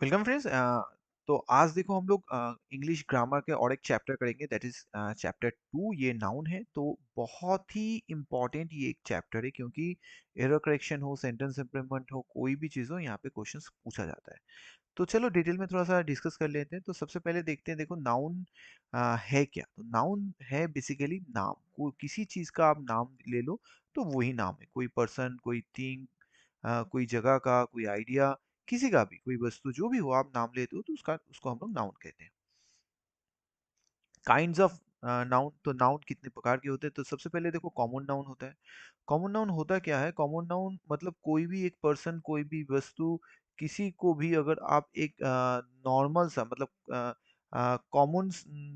Welcome friends. तो आज देखो हम लोग इंग्लिश ग्रामर के और एक चैप्टर करेंगे, दैट इज चैप्टर 2। ये नाउन है, तो बहुत ही इम्पोर्टेंट ये एक चैप्टर है क्योंकि एरर करेक्शन हो, सेंटेंस इंप्रूवमेंट हो, कोई भी चीज़ हो, यहाँ पे क्वेश्चंस पूछा जाता है। तो चलो डिटेल में थोड़ा सा डिस्कस कर लेते हैं। तो सबसे पहले देखते हैं, देखो नाउन है क्या। तो नाउन है बेसिकली नाम, किसी चीज़ का आप नाम ले लो तो वही नाम है। कोई पर्सन, कोई थिंग, कोई जगह का, कोई आइडिया, किसी का भी, कोई वस्तु, जो भी हो आप नाम लेते हो तो उसका उसको हम लोग नाउन कहते हैं। काइंड्स ऑफ नाउन, तो नाउन कितने प्रकार के होते हैं। तो सबसे पहले देखो कॉमन नाउन होता है। कॉमन नाउन होता क्या है? कॉमन नाउन मतलब कोई भी एक पर्सन, कोई भी वस्तु, किसी को भी अगर आप एक नॉर्मल सा मतलब कॉमन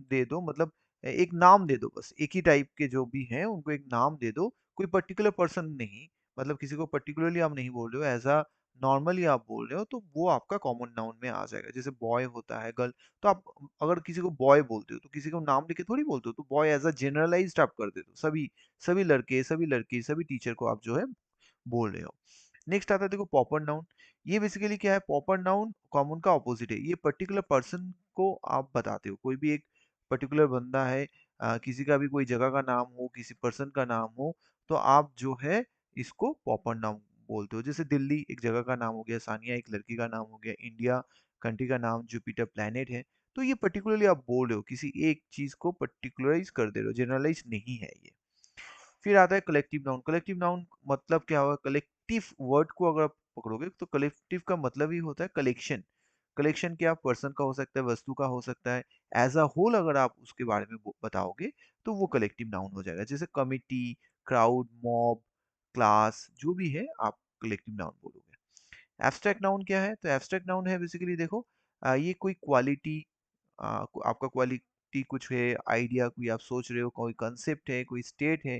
दे दो, मतलब एक नाम दे दो, बस एक ही टाइप के जो भी हैं उनको एक नाम दे दो, कोई पर्टिकुलर पर्सन नहीं, मतलब किसी को पर्टिकुलरली आप नहीं बोल रहे हो, एज अ नॉर्मली आप बोल रहे हो, तो वो आपका कॉमन नाउन में आ जाएगा। जैसे बॉय होता है, गर्ल, तो आप अगर किसी को बॉय बोलते हो तो किसी को नाम लेके थोड़ी बोलते हो, तो बॉय एज अ जनरलाइज्ड आप कर देते हो, सभी सभी लड़के, सभी लड़की, सभी टीचर को आप जो है बोल रहे हो। नेक्स्ट आता है देखो प्रॉपर नाउन। ये बेसिकली क्या है? प्रॉपर नाउन कॉमन का ऑपोजिट है। ये पर्टिकुलर पर्सन को आप बताते हो, कोई भी एक पर्टिकुलर बंदा है, किसी का भी कोई जगह का नाम हो, किसी पर्सन का नाम हो, तो आप जो है इसको प्रॉपर नाउन बोलते हो। जैसे दिल्ली एक जगह का नाम हो गया, सानिया एक लड़की का नाम हो गया, इंडिया कंट्री का नाम, जुपिटर प्लैनेट है। तो ये पर्टिकुलरली आप बोल रहे हो, किसी एक चीज को पर्टिकुलराइज कर दे रहे हो, जनरलाइज नहीं है ये। फिर आता है कलेक्टिव नाउन। कलेक्टिव नाउन मतलब क्या होगा? कलेक्टिव वर्ड को अगर आप पकड़ोगे तो कलेक्टिव का मतलब ही होता है कलेक्शन। कलेक्शन क्या? पर्सन का हो सकता है, वस्तु का हो सकता है। एज अ होल अगर आप उसके बारे में बताओगे तो वो कलेक्टिव नाउन हो जाएगा। जैसे कमिटी, क्राउड, मॉब, क्लास, जो भी है आप कलेक्टिव नाउन बोलोगे। एब्स्ट्रैक्ट नाउन क्या है? तो एब्स्ट्रैक्ट नाउन है बेसिकली देखो, ये कोई क्वालिटी, आपका क्वालिटी कुछ है, आइडिया कोई आप सोच रहे हो, कोई कंसेप्ट है, कोई स्टेट है,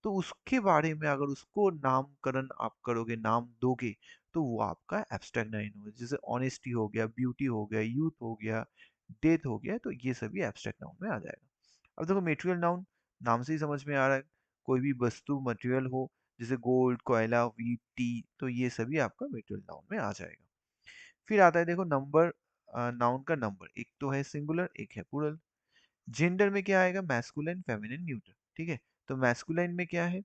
तो उसके बारे में अगर उसको नामकरण आप करोगे, नाम दोगे, तो वो आपका एब्स्ट्रैक्ट नाउन होगा। जैसे ऑनेस्टी हो गया, ब्यूटी हो गया, यूथ हो गया, डेथ हो गया, तो ये सभी एब्स्ट्रैक्ट नाउन में आ जाएगा। अब देखो मटेरियल नाउन, नाम से ही समझ में आ रहा है, कोई भी वस्तु मटेरियल हो, जैसे गोल्ड, कोयला, व्हीट, टी, तो ये सभी आपका मटेरियल नाउन में आ जाएगा। फिर आता है देखो नंबर। नाउन का नंबर, एक तो है सिंगुलर, एक है प्लूरल। जेंडर में क्या आएगा? Masculine, feminine, neutral. ठीक है, तो मैस्कुलिन में क्या है?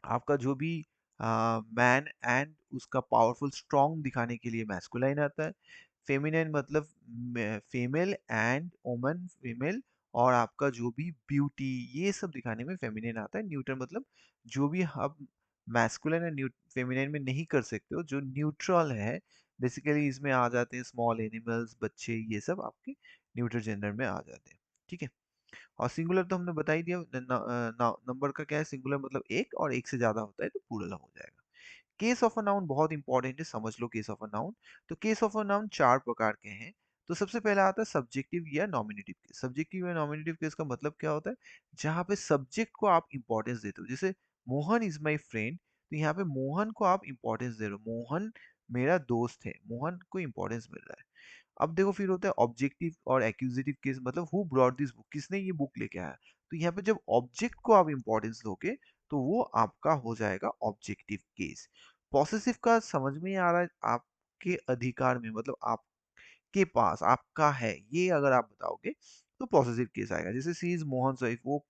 आपका जो भी मैन एंड उसका पावरफुल स्ट्रॉन्ग दिखाने के लिए मैस्कुलाइन आता है। फेमिनिन मतलब फीमेल एंड वुमन, फीमेल, और आपका जो भी ब्यूटी, ये सब दिखाने में फेमिनिन आता है। न्यूट्रल मतलब जो भी आप मैस्कुलिन एंड फेमिनिन में नहीं कर सकते हो, जो न्यूट्रल है, बेसिकली इसमें आ जाते हैं स्मॉल एनिमल्स, बच्चे, ये सब आपके न्यूट्रल जेंडर में आ जाते हैं। ठीक है, और सिंगुलर तो हमने बता ही दिया। नंबर का क्या है? सिंगुलर मतलब एक, और एक से ज्यादा होता है तो प्लूरल हो जाएगा। केस ऑफ अ नाउन बहुत इंपॉर्टेंट है, समझ लो केस ऑफ अ नाउन। तो केस ऑफ अ नाउन चार प्रकार के हैं। तो सबसे पहला आता है सब्जेक्टिव या नॉमिनेटिव केस। सब्जेक्टिव या नॉमिनेटिव केस का मतलब क्या होता है? जहाँ पे सब्जेक्ट को आप इंपॉर्टेंस देते हो, जैसे मोहन इज माई फ्रेंड, तो यहाँ पे मोहन को आप इंपॉर्टेंस दे रहे हो, मोहन मेरा दोस्त है, मोहन को इंपॉर्टेंस मिल रहा है। अब देखो फिर होता है ऑब्जेक्टिव और एक्यूजेटिव केस, मतलब हु ब्रॉट दिस बुक, किसने ये बुक लेके आया। तो यहाँ पे जब ऑब्जेक्ट को आप इंपॉर्टेंस दोगे तो वो आपका हो जाएगा ऑब्जेक्टिव केस। पॉसेसिव का समझ में ही आ रहा है, आपके अधिकार में, मतलब आपके पास, आपका है, ये अगर आप बताओगे तो पॉसेसिव केस आएगा। जैसे सी इज मोहन वाइफ, वो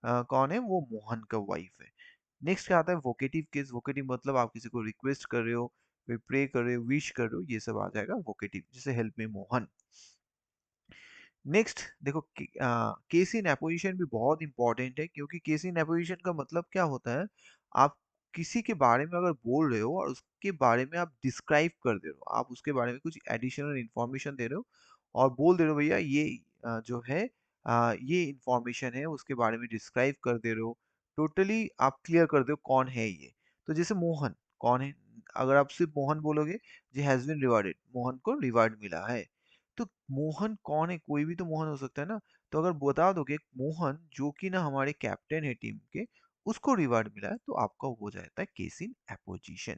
कौन है? वो मोहन का वाइफ है। नेक्स्ट क्या आता है? Vocative case. वोकेटिव मतलब आप किसी को रिक्वेस्ट कर रहे हो, कोई प्रे कर रहे हो, विश कर रहे हो, ये सब आ जाएगा वोकेटिव। जैसे हेल्प मी मोहन। नेक्स्ट देखो, केस इन एपोजिशन भी बहुत इंपॉर्टेंट है, क्योंकि केस इन एपोजिशन का मतलब क्या होता है? आप किसी के बारे में अगर बोल रहे हो और उसके बारे में आप डिस्क्राइब कर दे रहे हो, आप उसके बारे में कुछ एडिशनल इंफॉर्मेशन दे रहे हो और बोल दे रहे हो भैया ये जो है ये इंफॉर्मेशन है, उसके बारे में डिस्क्राइब कर दे रहे हो, टोटली आप क्लियर कर दो कौन है ये। तो जैसे मोहन कौन है? अगर आप सिर्फ मोहन बोलोगे, जी हैज बीन रिवार्डेड, मोहन को रिवार्ड मिला है, तो मोहन कौन है? कोई भी तो मोहन हो सकता है ना। तो अगर बता दोगे मोहन जो कि ना हमारे कैप्टन है टीम के, उसको रिवार्ड मिला है, तो आपका हो जाता है केस इन एपोजिशन।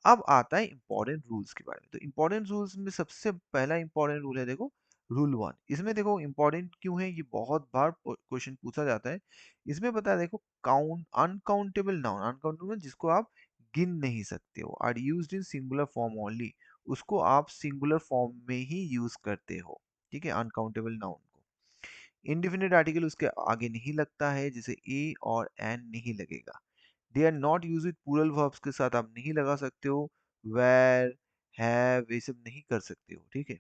अब आता है इंपॉर्टेंट रूल्स के बारे में। तो इंपॉर्टेंट रूल्स में सबसे पहला इंपॉर्टेंट रूल है देखो, रूल 1। इसमें देखो इंपॉर्टेंट क्यों है, ये बहुत बार क्वेश्चन पूछा जाता है। इसमें बता है देखो, काउंट अनकाउंटेबल नाउन, अनकाउंटेबल जिसको आप गिन नहीं सकते हो, are used in singular form only, उसको आप सिंगुलर फॉर्म में ही यूज करते हो। ठीक है, अनकाउंटेबल नाउन को। इंडिफिनिट आर्टिकल उसके आगे नहीं लगता है, जैसे ए और एन नहीं लगेगा। They are not use with plural verbs के साथ आप नहीं लगा सकते हो, वेर, हैव, ये सब नहीं कर सकते हो। ठीक है,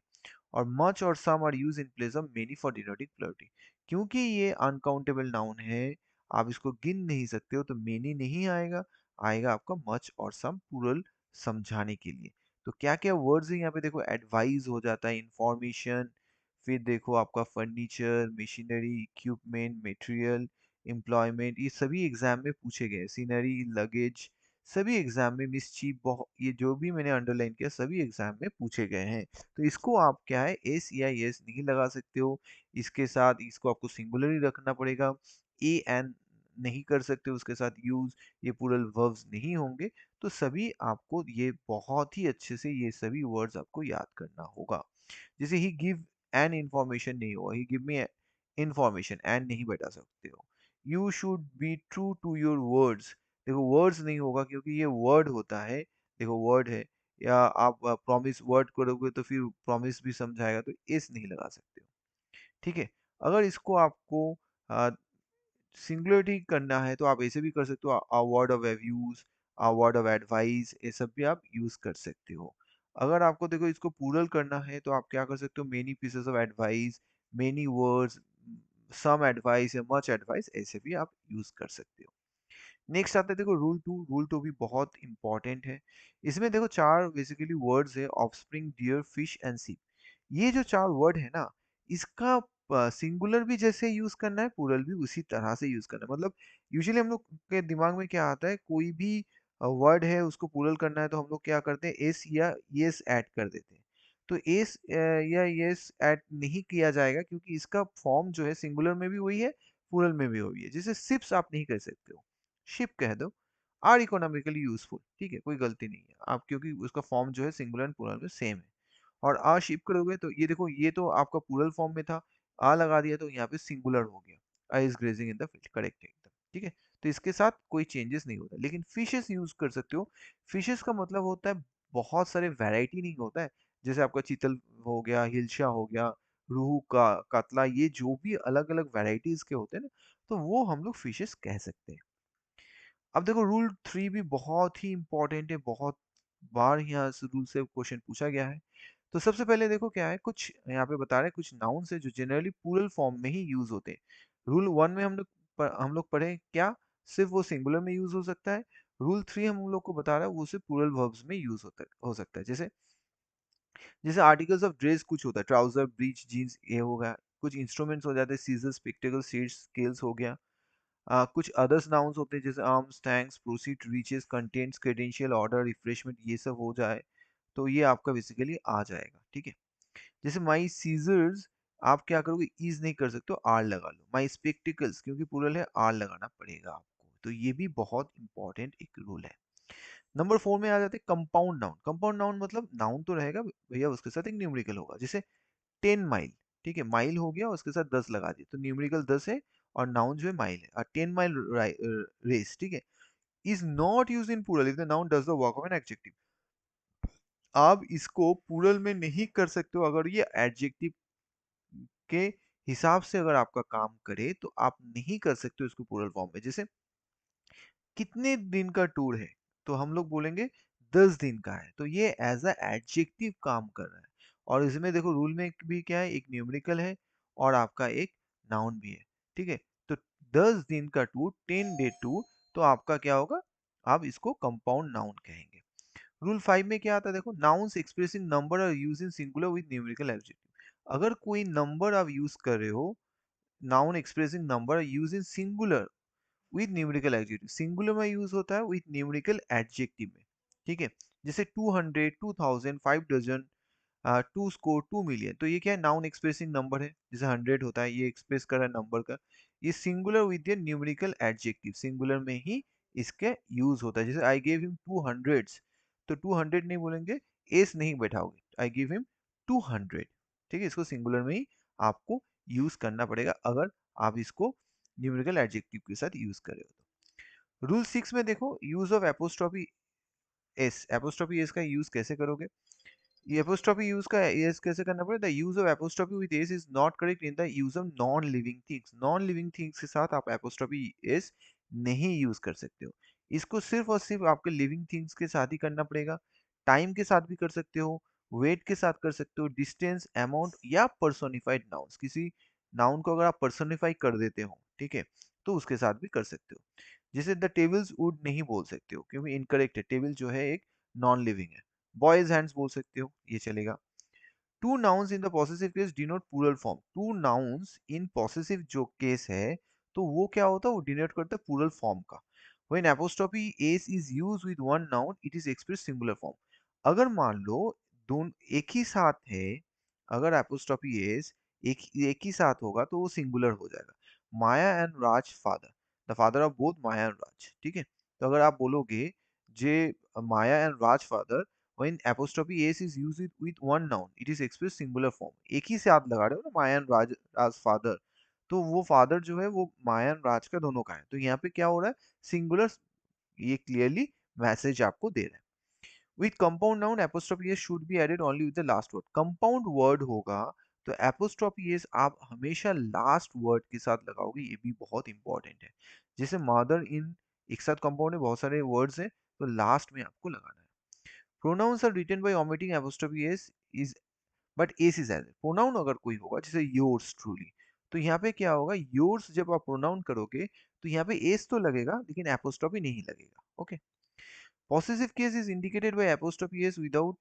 और मच और some are use in place of many for denoting plurality. क्योंकि ये अनकाउंटेबल नाउन है, आप इसको गिन नहीं सकते हो, तो मेनी नहीं आएगा, आएगा आपका मच और सम प्लूरल समझाने के लिए। तो क्या क्या वर्ड्स है यहाँ पे देखो, एडवाइस हो जाता है, इंफॉर्मेशन, फिर देखो आपका furniture, machinery, equipment, material, employment, ये सभी एग्जाम में पूछे गए। सीनरी, लगेज, सभी एग्जाम में, मिसचीफ, बहुत, ये जो भी मैंने अंडरलाइन किया सभी एग्जाम में पूछे गए हैं। तो इसको आप क्या है, एस या यस नहीं लगा सकते हो, इसके साथ इसको आपको सिंगुलर ही रखना पड़ेगा। ए एन नहीं कर सकते उसके साथ यूज, ये प्लूरल वर्ब्स नहीं होंगे। तो सभी आपको ये बहुत ही अच्छे से ये सभी वर्ड्स आपको याद करना होगा। जैसे ही गिव एन इंफॉर्मेशन नहीं होगा, he give me information, an नहीं बैठा सकते हो। You should be true to your words, देखो वर्ड्स नहीं होगा क्योंकि ये वर्ड होता है, देखो वर्ड है। या आप प्रॉमिस वर्ड करोगे तो फिर प्रॉमिस भी समझाएगा, तो इस नहीं लगा सकते हो। ठीक है, अगर इसको आपको सिंगुलरिटी करना है तो आप ऐसे भी कर सकते हो, a word of abuse, a word of advice, ये सब भी आप यूज कर सकते हो। अगर आपको देखो इसको प्लूरल करना है तो आप क्या कर सकते हो, many pieces of advice, many words, some advice या मच एडवाइस, ऐसे भी आप यूज कर सकते हो। नेक्स्ट आता है देखो रूल टू। रूल टू भी बहुत इंपॉर्टेंट है। इसमें देखो चार बेसिकली वर्ड्स है, ऑफस्प्रिंग, डियर, फिश एंड सीप। ये जो चार वर्ड है ना, इसका सिंगुलर भी जैसे यूज करना है, प्लूरल भी उसी तरह से यूज करना है। मतलब यूजुअली हम लोग के दिमाग में क्या आता है, कोई भी वर्ड है उसको प्लूरल करना है तो हम लोग क्या करते हैं, एस या यस ऐड कर देते हैं। तो एस या यस ऐड नहीं किया जाएगा क्योंकि इसका फॉर्म जो है सिंगुलर में भी वही है, प्लूरल में भी वही है। जैसे सिप्स आप नहीं कर सकते हो, शिप कह दो। आर इकोनॉमिकली यूजफुल, ठीक है, कोई गलती नहीं है आप, क्योंकि उसका फॉर्म जो है सिंगुलर एंड प्लूरल में सेम है। और आ शिप करोगे तो ये देखो, ये तो आपका प्लूरल फॉर्म में था, आ लगा दिया तो यहाँ पे सिंगुलर हो गया, I is grazing in the field, correct है एकदम। ठीक है, तो इसके साथ कोई चेंजेस नहीं होता। लेकिन फिशेस यूज कर सकते हो। फिशेस का मतलब होता है बहुत सारे वैरायटी नहीं होता है, जैसे आपका चीतल हो गया, हिल्शा हो गया, रूहू का, कातला, ये जो भी अलग अलग वैरायटीज के होते हैं ना, तो वो हम लोग फिशेस कह सकते हैं। अब देखो रूल थ्री भी बहुत ही इंपॉर्टेंट है, बहुत बार यहाँ इस रूल से क्वेश्चन पूछा गया है। तो सबसे पहले देखो क्या है, कुछ यहाँ पे बता रहे हैं कुछ नाउन्स है जो जनरली प्लूरल फॉर्म में ही यूज होते हैं। रूल वन में हम लोग पढ़े क्या, सिर्फ वो सिंगुलर में यूज हो सकता है। रूल थ्री हम लोग को बता रहा है वो सिर्फ प्लूरल वर्ब्स में यूज हो सकता है। जैसे जैसे आर्टिकल्स ऑफ ड्रेस कुछ होता है, ट्राउजर, ब्रीच, जीन्स, ये होगा। कुछ इंस्ट्रूमेंट्स हो जाते हैं, सीजर, स्पेक्टेकल, सीड्स, स्केल्स हो गया। कुछ अदर्स नाउन्स होते हैं जैसे arms, thanks, proceed, reaches, contents, credential, order, refreshment, ये सब हो जाए तो ये आपका बेसिकली आ जाएगा। ठीक है, जैसे माई सीजर्स, आप क्या करोगे, इज नहीं कर सकते हो, आर लगा लो। माई स्पेक्टिकल्स, क्योंकि प्लूरल है, आर लगाना पड़ेगा आपको। तो ये भी बहुत इंपॉर्टेंट एक रूल है। नंबर फोर में आ जाते हैं कंपाउंड नाउन। कंपाउंड नाउन मतलब नाउन तो रहेगा भैया, उसके साथ एक न्यूमेरिकल होगा। जैसे 10 माइल, ठीक है, माइल हो गया, उसके साथ 10 लगा दिए तो न्यूमेरिकल 10 है, और नाउन जो है माइल है। 10 माइल रेस, ठीक है, is not use in plural if the noun does the work of an adjective. आप इसको प्लूरल में नहीं कर सकते हो, अगर ये एडजेक्टिव के हिसाब से अगर आपका काम करे तो आप नहीं कर सकते हो इसको प्लूरल फॉर्म में। जैसे कितने दिन का टूर है, तो हम लोग बोलेंगे 10 दिन का है, तो ये एज अ एडजेक्टिव काम कर रहा है। और इसमें देखो रूल में भी क्या है, एक न्यूमेरिकल है और आपका एक नाउन भी है। ठीक है, तो 10 दिन का टूर, 10 डे टूर, तो आपका क्या होगा, आप इसको कंपाउंड नाउन कहेंगे। रूल फाइव में क्या आता है देखो, nouns expressing number are use in singular with numerical adjective. अगर कोई नंबर आप यूज कर रहे हो, noun expressing number use in singular with numerical adjective, singular में यूज होता है विथ न्यूमेरिकल एडजेक्टिव में। ठीक है, जैसे 200, 2000, 5 डजन, 2 स्कोर, 2 मिलियन, तो ये क्या है, नाउन एक्सप्रेसिंग नंबर है। जैसे 100 होता है, ये एक्सप्रेस कर रहा है नंबर का। ये singular with numerical adjective, singular में ही इसके यूज होता है। जैसे आई गेव हिम 200, तो 200 नहीं बोलेंगे, एस नहीं बैठाओगे, आई गिव हिम 200। ठीक है, इसको सिंगुलर में ही आपको यूज करना पड़ेगा अगर आप इसको न्यूमेरिकल एडजेक्टिव के साथ यूज कर रहे हो तो। रूल सिक्स में देखो, use of apostrophe S. Apostrophe S का यूज कैसे करोगे, ये एपोस्ट्रोफी यूज का एस कैसे करना पड़ेगा? The use of apostrophe with S is not correct in the use of non living things. Non living things के साथ आप एपोस्ट्रोफी एस नहीं यूज कर सकते हो। इसको सिर्फ और सिर्फ आपके लिविंग थिंग्स के साथ ही करना पड़ेगा। टाइम के साथ भी कर सकते हो, वेट के साथ कर सकते हो, डिस्टेंस, अमाउंट या पर्सोनिफाइड नाउन्स। किसी नाउन को अगर आप पर्सोनिफाई कर देते हो, ठीक है, तो उसके साथ भी कर सकते हो। जैसे द टेबल्स वुड नहीं बोल सकते हो क्योंकि इनकरेक्ट है, टेबल जो है एक नॉन लिविंग है। बॉयज हैंड्स बोल सकते हो, ये चलेगा। Two nouns in the possessive case denote plural form. Two nouns in possessive जो केस है, तो वो क्या होता है, वो डिनोट करता है प्लूरल फॉर्म का। When apostrophe S is used with one noun it is express singular form. अगर मान लो दोनों एक ही साथ है, अगर एपोस्ट्रोफी एस एक ही साथ होगा तो वो सिंगुलर हो जाएगा। Maya and Raj father, the father of both Maya and Raj, ठीक है। तो अगर आप बोलोगे जे Maya and Raj father, when apostrophe s is used with one noun it is expressed singular form। एक ही से आप लगा रहे हो ना, माया एंड राज as फादर, तो वो फादर जो है वो माया एंड राज का दोनों का है, तो यहाँ पे क्या हो रहा है, सिंगुलर। ये क्लियरली मैसेज आपको दे रहा है। With compound noun apostrophe s should be added only with the last word. Compound word होगा तो एपोस्ट्रोफी एस आप हमेशा लास्ट वर्ड के साथ लगाओगे, ये भी बहुत इंपॉर्टेंट है। जैसे मदर इन एक साथ कंपाउंड है, बहुत सारे वर्ड्स हैं, तो लास्ट में आपको लगाना है। Pronouns are written by omitting apostrophe s is but s is added। Pronoun अगर कोई होगा जैसे yours truly, तो यहाँ पे क्या होगा, yours जब आप प्रोनाउन करोगे तो यहाँ पे s तो लगेगा लेकिन apostrophe नहीं लगेगा। Okay. Possessive case is indicated by apostrophe s without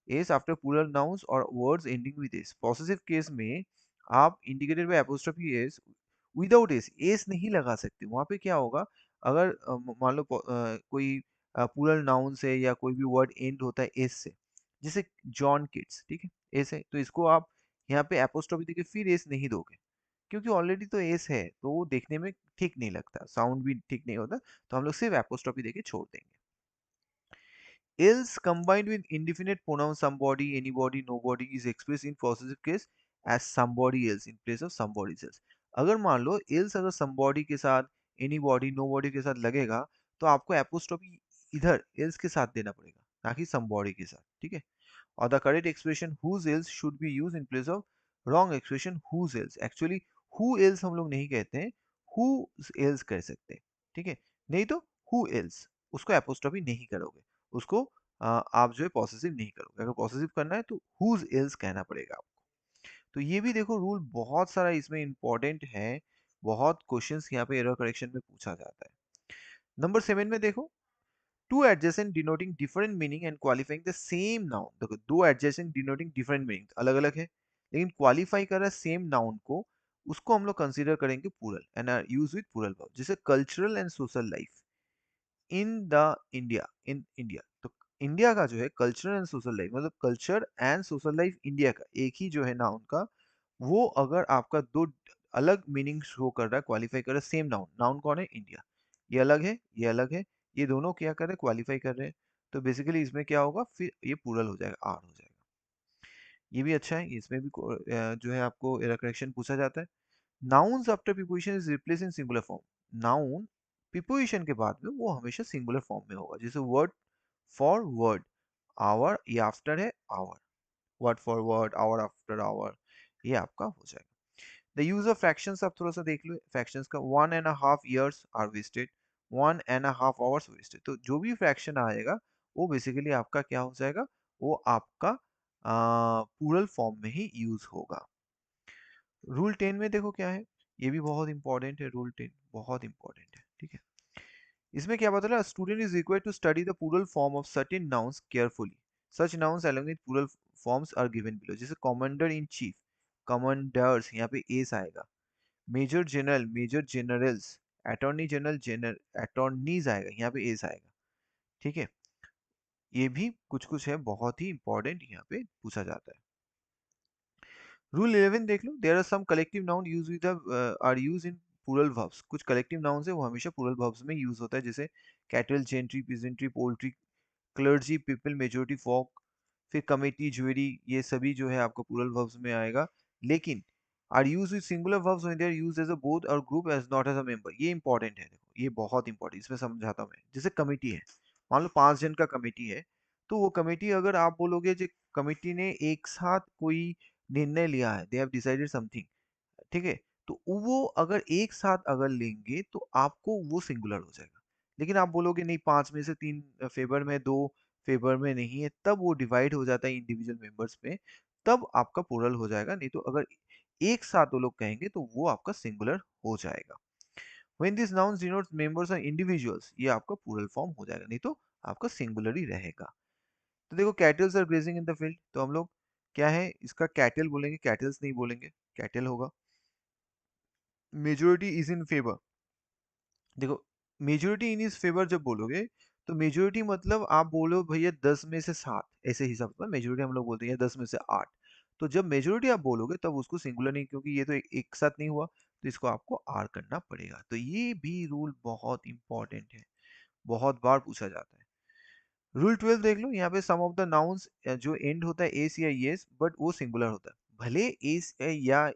s after plural nouns or words ending with s। Possessive case में आप indicated by apostrophe s without S, S नहीं लगा सकते। वहां पे क्या होगा, अगर मान लो कोई प्लूरल नाउन से या कोई भी वर्ड एंड होता है एस से, जैसे जॉन किड्स, ठीक है, एस है, तो इसको आप यहाँ पे एपोस्ट्रोफी देके फिर एस नहीं दोगे क्योंकि ऑलरेडी तो एस है, तो वो देखने में ठीक नहीं लगता, साउंड भी ठीक नहीं होता, तो हम लोग सिर्फ एपोस्ट्रोफी देके छोड़ देंगे। Else combined with indefinite pronoun somebody, anybody, nobody is expressed in possessive case as somebody else in place of somebody else। अगर मान लो else अगर somebody के साथ, anybody, nobody के साथ लगेगा, तो आपको apostrophe इधर else के साथ देना पड़ेगा, ना कि somebody के साथ, ठीक है। और the correct expression whose else should be used in place of wrong expression whose else। Actually who else हम लोग नहीं कहते हैं, who else कह सकते हैं, ठीक है। नहीं तो who else, उसको apostrophe नहीं करोगे, उसको आप जो है पॉसेसिव नहीं करोगे। अगर पॉसेसिव करना है तो whose else कहना पड़ेगा आपको। तो ये भी देखो रूल बहुत सारा इसमें इंपॉर्टेंट है, बहुत क्वेश्चंस यहाँ पे एरर करेक्शन में पूछा जाता है। नंबर 7 में देखो, two adjacent denoting different meaning and qualifying the same noun. देखो दो एडजेसेंट डिनोटिंग डिफरेंट मीनिंग अलग अलग है, लेकिन क्वालिफाई कर रहा है सेम नाउन को, उसको हम लोग कंसीडर करेंगे plural and are use with plural verb. जैसे cultural and social life in the India, in India, तो इंडिया का जो है कल्चरल एंड सोशल लाइफ, मतलब culture and social life India का एक ही जो है नाउन का, वो अगर आपका दो अलग मीनिंग शो कर रहा है, क्वालिफाई कर रहा है सेम नाउन, नाउन कौन है, इंडिया, ये अलग है, ये अलग है, ये दोनों क्या कर रहे हैं, क्वालिफाई कर रहे हैं, तो बेसिकली इसमें क्या होगा, फिर ये प्लूरल हो जाएगा, आर हो जाएगा। ये भी अच्छा है, इसमें भी जो है आपको एरर करेक्शन पूछा जाता है। Nouns after preposition is replace in singular form. Noun preposition के बाद में वो हमेशा सिंगुलर फॉर्म में होगा, जैसे वर्ड फॉर वर्ड, आवर ये आफ्टर है hour, word for word, hour after hour, ये आपका हो जाएगा। द यूज ऑफ फ्रैक्शंस आप थोड़ा सा देख लो, फ्रैक्शंस का 1.5 years are wasted, 1.5 hours wasted, तो जो भी फ्रैक्शन आएगा वो बेसिकली आपका क्या हो जाएगा, वो आपका प्लूरल फॉर्म में ही यूज होगा। रूल 10 में देखो क्या है, ये भी बहुत इंपॉर्टेंट है, रूल 10 बहुत इंपॉर्टेंट है, ठीक है। इसमें क्या बता रहा है, student is required to study the plural form of certain nouns carefully, such nouns along with plural forms are given below. जैसे कमांडर इन चीफ, कमांडर्स, यहाँ पे एस आएगा। Major general, major generals, attorney general, general attorneys आएगा, यहाँ पे s आएगा, ठीक है। ये भी कुछ कुछ है, बहुत ही इंपॉर्टेंट यहाँ पे पूछा जाता है। रूल 11 देख लो, there are some collective noun use with are use in plural verbs. कुछ कलेक्टिव नाउन्स है वो हमेशा प्लूरल वर्ब्स में यूज होता है, जैसे cattle, gentry, peasantry, poultry, clergy, people, majority, folk, फिर कमेटी, ज्वेरी, ये सभी जो है आपका प्लूरल वर्ब्स में आएगा। लेकिन are use with singular verbs when they are used as a both और group as not as a member. ये इंपॉर्टेंट है, देखो ये बहुत इंपॉर्टेंट, इसमें समझाता हूँ मैं। जैसे कमेटी है, मान लो 5 जन का कमेटी है, तो वो कमेटी, अगर आप बोलोगे जो कमेटी ने एक साथ कोई निर्णय लिया है, दे हैव डिसाइडेड समथिंग, ठीक है, तो वो अगर एक साथ अगर लेंगे तो आपको वो सिंगुलर हो जाएगा। लेकिन आप बोलोगे नहीं, पांच में से तीन फेवर में, दो फेवर में नहीं है, तब वो डिवाइड हो जाता है इंडिविजुअल मेंबर्स में, तब आपका प्लूरल हो जाएगा। नहीं तो अगर एक साथ वो लोग कहेंगे तो वो आपका सिंगुलर हो जाएगा। when these nouns denote members or individuals, ये आपका प्लूरल फॉर्म हो जाएगा, नहीं तो आपका सिंगुलर ही रहेगा। तो देखो, cattles are grazing in the field, तो हम लोग क्या है इसका कैटल बोलेंगे, कैटल्स नहीं बोलेंगे, कैटल होगा। मेजोरिटी इज इन फेवर, देखो मेजोरिटी इन इज फेवर जब बोलोगे, तो मेजोरिटी मतलब आप बोलो भैया 10 में से 7, ऐसे हिसाब से मेजोरिटी हम लोग बोलते हैं, या 10 में से 8। तो जब मेजोरिटी आप बोलोगे तब उसको सिंगुलर नहीं, क्योंकि ये तो एक साथ नहीं हुआ, तो इसको आपको आर करना पड़ेगा। तो ये भी रूल बहुत इंपॉर्टेंट है, बहुत बार पूछा जाता है। रूल 12 देख लो, यहाँ पे सम ऑफ द नाउन्स जो एंड होता है एस या एस, बट वो सिंगुलर होता है, भले एस या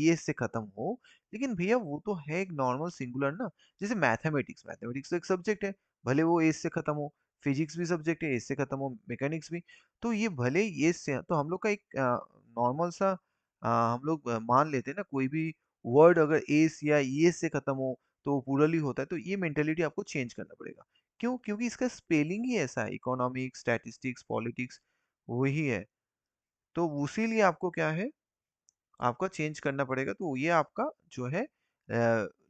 एस से खत्म हो, लेकिन भैया वो तो है एक नॉर्मल सिंगुलर ना। जैसे मैथमेटिक्स, मैथमेटिक्स तो एक सब्जेक्ट है, भले वो एस से खत्म हो। फिजिक्स भी सब्जेक्ट है, एस से खत्म हो। मैकेनिक्स भी, तो ये भले एस से, तो हम लोग का एक नॉर्मल सा हम लोग मान लेते हैं ना, कोई भी वर्ड अगर एस या एस से खत्म हो तो वो प्लूरल ही होता है। तो ये मेंटेलिटी आपको चेंज करना पड़ेगा। क्यों? क्योंकि इसका स्पेलिंग ही ऐसा है, इकोनॉमिक्स, स्टैटिस्टिक्स, पॉलिटिक्स, वही है। तो उसी लिए आपको क्या है, आपका चेंज करना पड़ेगा। तो ये आपका जो है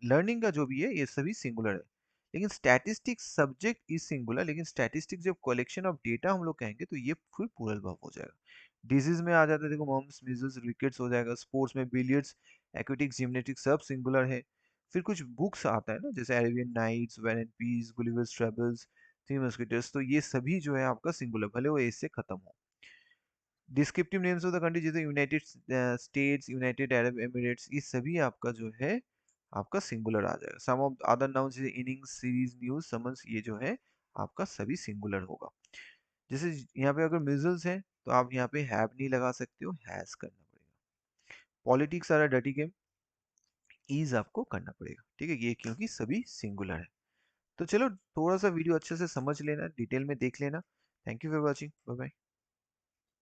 लर्निंग का जो भी है, ये सभी सिंगुलर है। लेकिन स्टैटिस्टिक्स सब्जेक्ट इज सिंगुलर, लेकिन स्टैटिस्टिक्स जब कलेक्शन ऑफ डेटा हम लोग कहेंगे तो ये फिर प्लूरल वर्ब हो जाएगा। डिजीज में आ जाता है, देखो मम्स, मीजल्स, रिकेट्स हो जाएगा। स्पोर्ट्स में बिलियर्ड्स, एक्वेटिक्स, जिम्नेटिक्स, सब सिंगुलर है। फिर कुछ बुक्स आता है ना, जैसे Arabian Nights, War and Peace, Gulliver's Travels, Three Musketeers, तो ये सभी जो है आपका सिंगुलर, भले वो एस से खत्म हो। Descriptive names of the country, जैसे United States, United Arab Emirates, ये सभी आपका जो है आपका सिंगुलर आ जाएगा। सम ऑफ अदर नाउन्स जैसे इनिंग्स, सीरीज, न्यूज, समन्स, ये जो है आपका सभी सिंगुलर होगा। जैसे यहाँ पे अगर मिजल्स है तो आप यहाँ पे हैव नहीं लगा सकते हो, हैज करना पड़ेगा। पॉलिटिक्स आ रहा डटी गेम, ईज आपको करना पड़ेगा, ठीक है, ये क्योंकि सभी सिंगुलर है। तो चलो, थोड़ा सा वीडियो अच्छे से समझ लेना, डिटेल में देख लेना। Thank you for watching, bye bye.